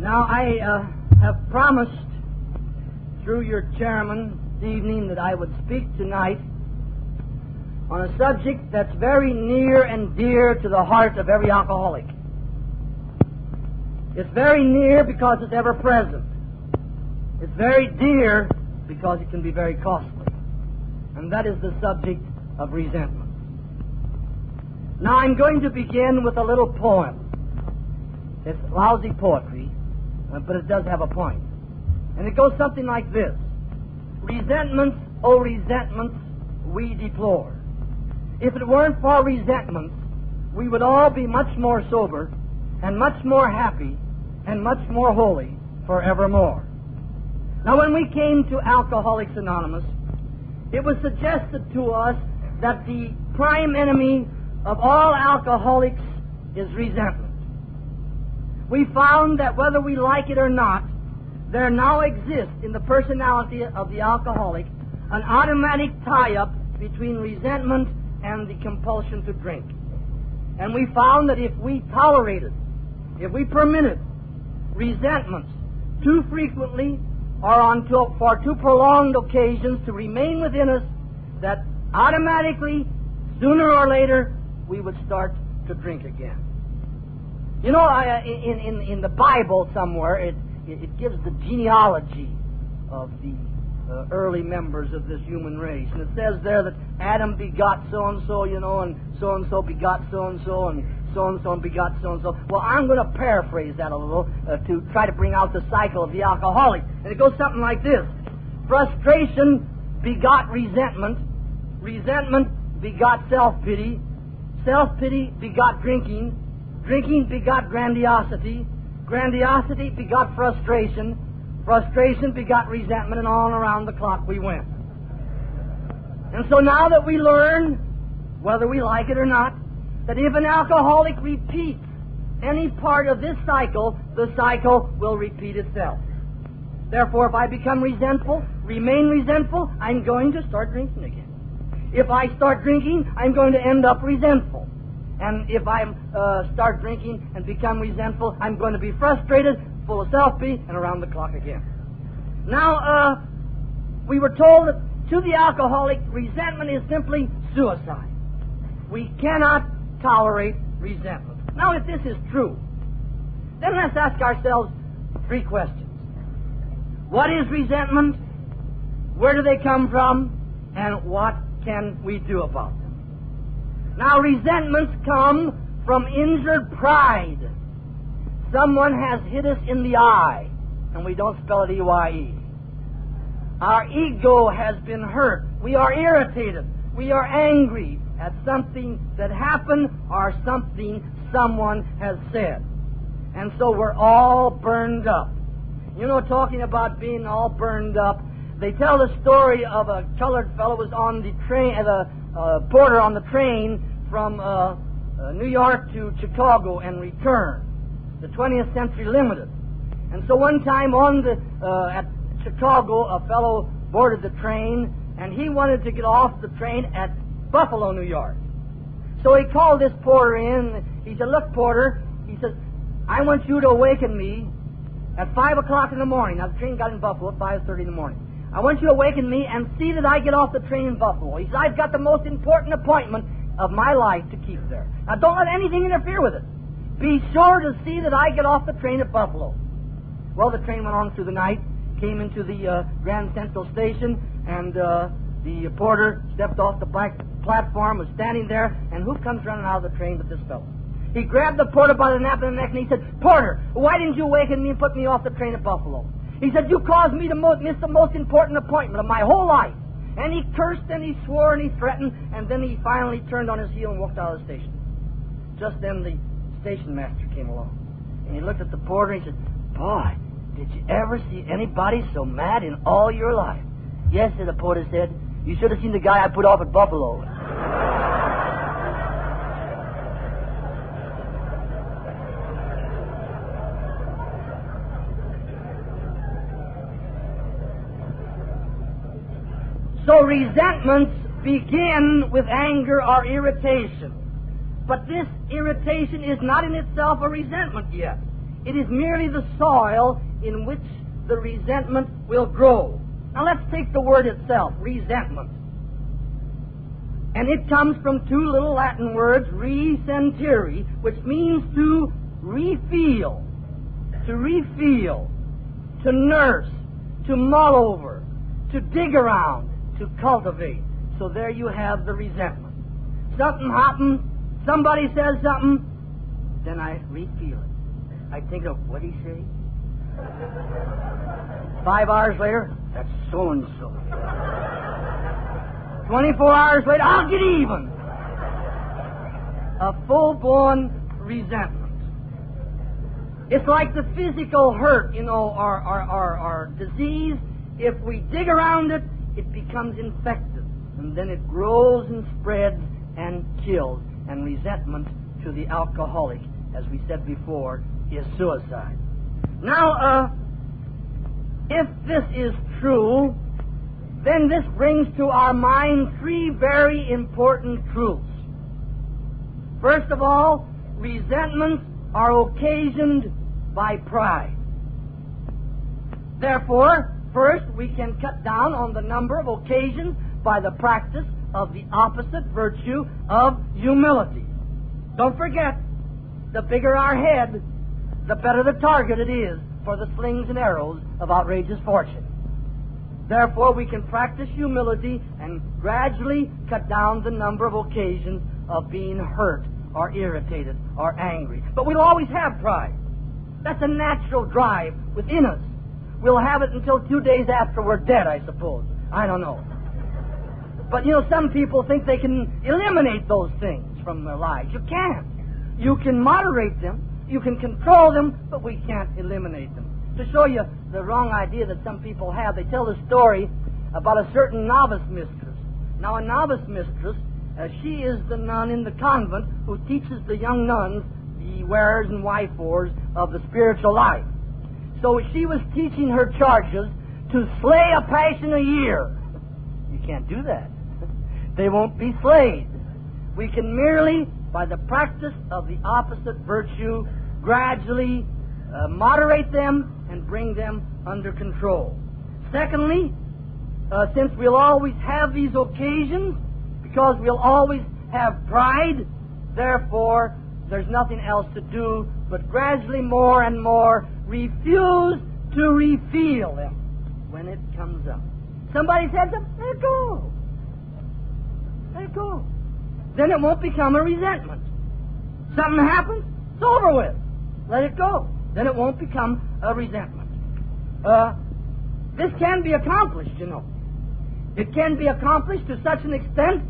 Now, I have promised through your chairman this evening that I would speak tonight on a subject that's very near and dear to the heart of every alcoholic. It's very near because it's ever present. It's very dear because it can be very costly. And that is the subject of resentment. Now, I'm going to begin with a little poem. It's lousy poetry, but it does have a point. And it goes something like this. Resentments, oh resentments, we deplore. If it weren't for resentments, we would all be much more sober and much more happy and much more holy forevermore. Now, when we came to Alcoholics Anonymous, it was suggested to us that the prime enemy of all alcoholics is resentment. We found that whether we like it or not, there now exists in the personality of the alcoholic an automatic tie-up between resentment and the compulsion to drink. And we found that if we tolerated, if we permitted resentments too frequently or for too prolonged occasions to remain within us, that automatically, sooner or later, we would start to drink again. You know, in the Bible somewhere, it gives the genealogy of the early members of this human race. And it says there that Adam begot so-and-so, and so-and-so begot so-and-so, and so-and-so begot so-and-so. Well, I'm going to paraphrase that a little to try to bring out the cycle of the alcoholic. And it goes something like this. Frustration begot resentment. Resentment begot self-pity. Self-pity begot drinking. Drinking begot grandiosity. Grandiosity begot frustration. Frustration begot resentment, and on around the clock we went. And so now that we learn, whether we like it or not, that if an alcoholic repeats any part of this cycle, the cycle will repeat itself. Therefore, if I become resentful, remain resentful, I'm going to start drinking again. If I start drinking, I'm going to end up resentful. And if I start drinking and become resentful, I'm going to be frustrated, full of self-pity, and around the clock again. Now, we were told that to the alcoholic, resentment is simply suicide. We cannot tolerate resentment. Now, if this is true, then let's ask ourselves three questions. What is resentment? Where do they come from? And what can we do about them? Now, resentments come from injured pride. Someone has hit us in the eye, and we don't spell it E-Y-E. Our ego has been hurt. We are irritated. We are angry at something that happened or something someone has said. And so we're all burned up. You know, talking about being all burned up, they tell the story of a colored fellow who was on the train, porter on the train from New York to Chicago and returned. The 20th Century Limited. And so one time at Chicago, a fellow boarded the train, and he wanted to get off the train at Buffalo, New York. So he called this porter in. He said, "Look, porter," he said, "I want you to awaken me at 5 o'clock in the morning." Now, the train got in Buffalo at 5:30 in the morning. "I want you to awaken me and see that I get off the train in Buffalo." He said, "I've got the most important appointment of my life to keep there. Now, don't let anything interfere with it. Be sure to see that I get off the train at Buffalo." Well, the train went on through the night, came into the Grand Central Station, and the porter stepped off the black platform, was standing there, and who comes running out of the train but this fellow? He grabbed the porter by the nape of the neck, and he said, "Porter, why didn't you awaken me and put me off the train at Buffalo?" He said, "You caused me to miss the most important appointment of my whole life." And he cursed, and he swore, and he threatened, and then he finally turned on his heel and walked out of the station. Just then the station master came along, and he looked at the porter and he said, "Boy, did you ever see anybody so mad in all your life?" "Yes," the porter said. "You should have seen the guy I put off at Buffalo." So resentments begin with anger or irritation. But this irritation is not in itself a resentment yet. It is merely the soil in which the resentment will grow. Now let's take the word itself, resentment. And it comes from two little Latin words, resentire, which means to refeel, to nurse, to mull over, to dig around, to cultivate. So there you have the resentment. Something happens, somebody says something, then I refeel it. I think of, what'd he say? 5 hours later, that's so-and-so. 24 hours later, I'll get even. A full-blown resentment. It's like the physical hurt, our disease. If we dig around it, it becomes infected. And then it grows and spreads and kills. And resentment to the alcoholic, as we said before, is suicide. Now, if this is true, then this brings to our mind 3 very important truths. First of all, resentments are occasioned by pride. Therefore, first, we can cut down on the number of occasions by the practice of the opposite virtue of humility. Don't forget, the bigger our head, the better the target it is for the slings and arrows of outrageous fortune. Therefore, we can practice humility and gradually cut down the number of occasions of being hurt or irritated or angry. But we'll always have pride. That's a natural drive within us. We'll have it until 2 days after we're dead, I suppose. I don't know. But, some people think they can eliminate those things from their lives. You can't. You can moderate them. You can control them, but we can't eliminate them. To show you the wrong idea that some people have, they tell the story about a certain novice mistress. Now, a novice mistress, she is the nun in the convent who teaches the young nuns the wheres and wherefores of the spiritual life. So she was teaching her charges to slay a passion a year. You can't do that. They won't be slayed. We can merely, by the practice of the opposite virtue, gradually moderate them and bring them under control. Secondly, since we'll always have these occasions, because we'll always have pride, therefore there's nothing else to do but gradually more and more refuse to refeel them when it comes up. Somebody says something, let it go. Let it go. Then it won't become a resentment. Something happens, it's over with. Let it go. Then it won't become a resentment. This can be accomplished, It can be accomplished to such an extent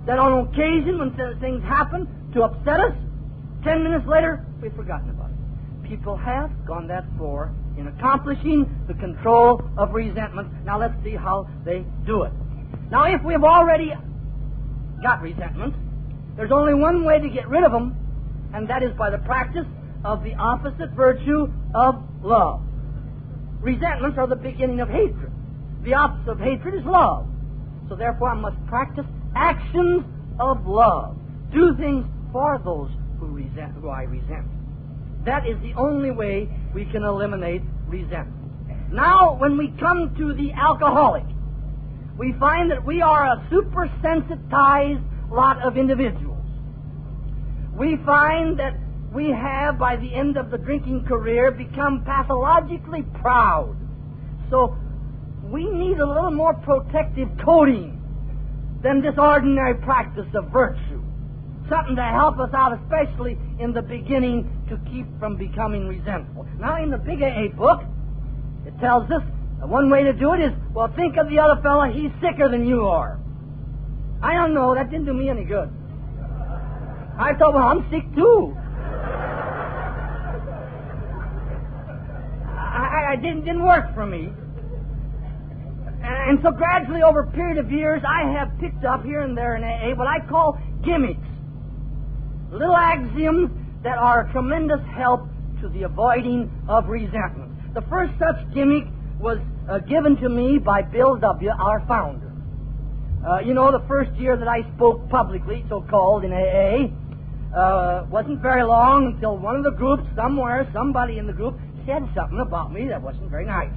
that on occasion when things happen to upset us, 10 minutes later, we've forgotten about it. People have gone that far in accomplishing the control of resentment. Now let's see how they do it. Now, if we've already got resentment, there's only one way to get rid of them, and that is by the practice of the opposite virtue of love. Resentments are the beginning of hatred. The opposite of hatred is love. So therefore I must practice actions of love. Do things for those who I resent. That is the only way we can eliminate resentment. Now, when we come to the alcoholic, we find that we are a supersensitized lot of individuals. We find that we have, by the end of the drinking career, become pathologically proud. So we need a little more protective coating than this ordinary practice of virtue. Something to help us out, especially in the beginning, to keep from becoming resentful. Now, in the Big AA book, it tells us one way to do it is, well, think of the other fellow, he's sicker than you are. I don't know, that didn't do me any good. I thought, well, I'm sick too. It didn't work for me. And so gradually, over a period of years, I have picked up here and there in AA what I call gimmicks. Little axioms that are a tremendous help to the avoiding of resentment. The first such gimmick was given to me by Bill W., our founder. The first year that I spoke publicly, so-called, in AA, Wasn't very long until one of the groups, somewhere, somebody in the group, said something about me that wasn't very nice.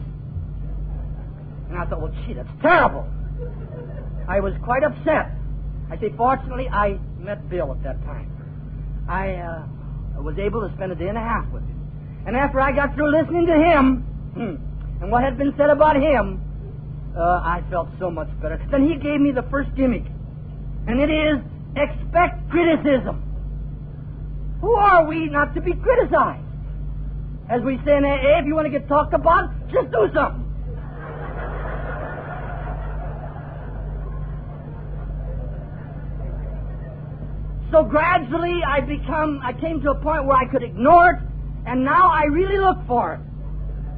And I thought, well, gee, that's terrible. I was quite upset. I say, fortunately, I met Bill at that time. I was able to spend a day and a half with him. And after I got through listening to him, and what had been said about him, I felt so much better. Then he gave me the first gimmick. And it is, expect criticism. Who are we not to be criticized? As we say in AA, if you want to get talked about, just do something. So gradually I came to a point where I could ignore it, and now I really look for it.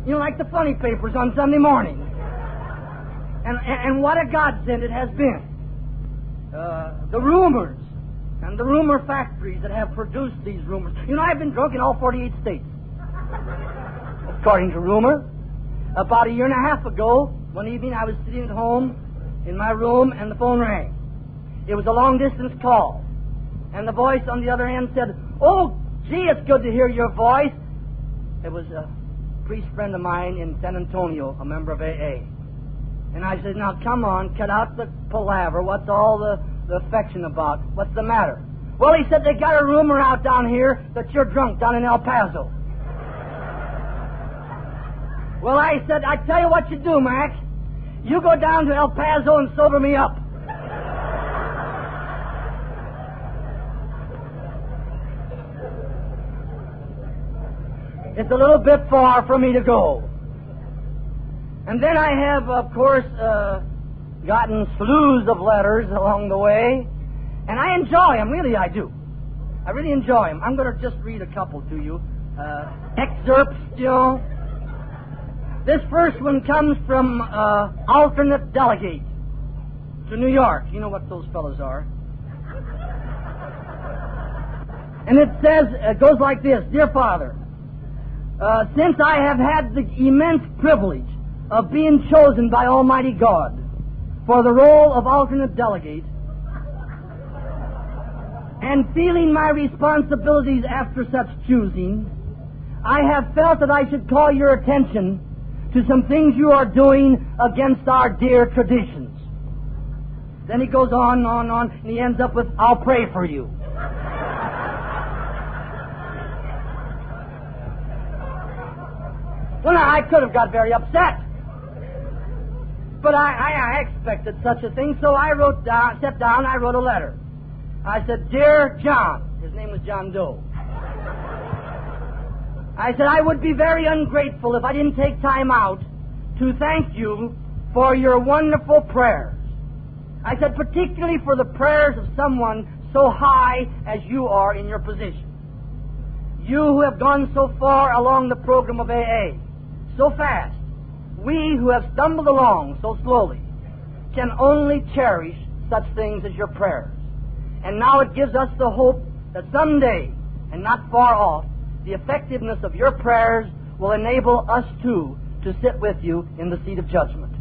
You know, like the funny papers on Sunday morning. And what a godsend it has been. The rumors and the rumor factories that have produced these rumors. You know, I've been drunk in all 48 states. According to rumor. About a year and a half ago, one evening I was sitting at home in my room and the phone rang. It was a long-distance call. And the voice on the other end said, "Oh, gee, it's good to hear your voice." It was a priest friend of mine in San Antonio, a member of AA. And I said, "Now, come on, cut out the palaver. What's all the affection about? What's the matter?" "Well," he said, "they got a rumor out down here that you're drunk down in El Paso." Well, I said, "I tell you what you do, Mac. You go down to El Paso and sober me up." It's a little bit far for me to go. And then I have, of course, gotten slews of letters along the way, and I enjoy them, really I do. I really enjoy them. I'm going to just read a couple to you. Excerpts, you know. This first one comes from alternate delegate to New York. You know what those fellows are. And it says, it goes like this: "Dear Father, since I have had the immense privilege of being chosen by Almighty God for the role of alternate delegate, and feeling my responsibilities after such choosing, I have felt that I should call your attention to some things you are doing against our dear traditions." Then he goes on, and he ends up with, "I'll pray for you." Well, now, I could have got very upset. But I expected such a thing, so I sat down, I wrote a letter. I said, "Dear John," his name was John Doe. I said, "I would be very ungrateful if I didn't take time out to thank you for your wonderful prayers. I said, particularly for the prayers of someone so high as you are in your position. You who have gone so far along the program of AA, so fast. We who have stumbled along so slowly can only cherish such things as your prayers. And now it gives us the hope that someday, and not far off, the effectiveness of your prayers will enable us too to sit with you in the seat of judgment."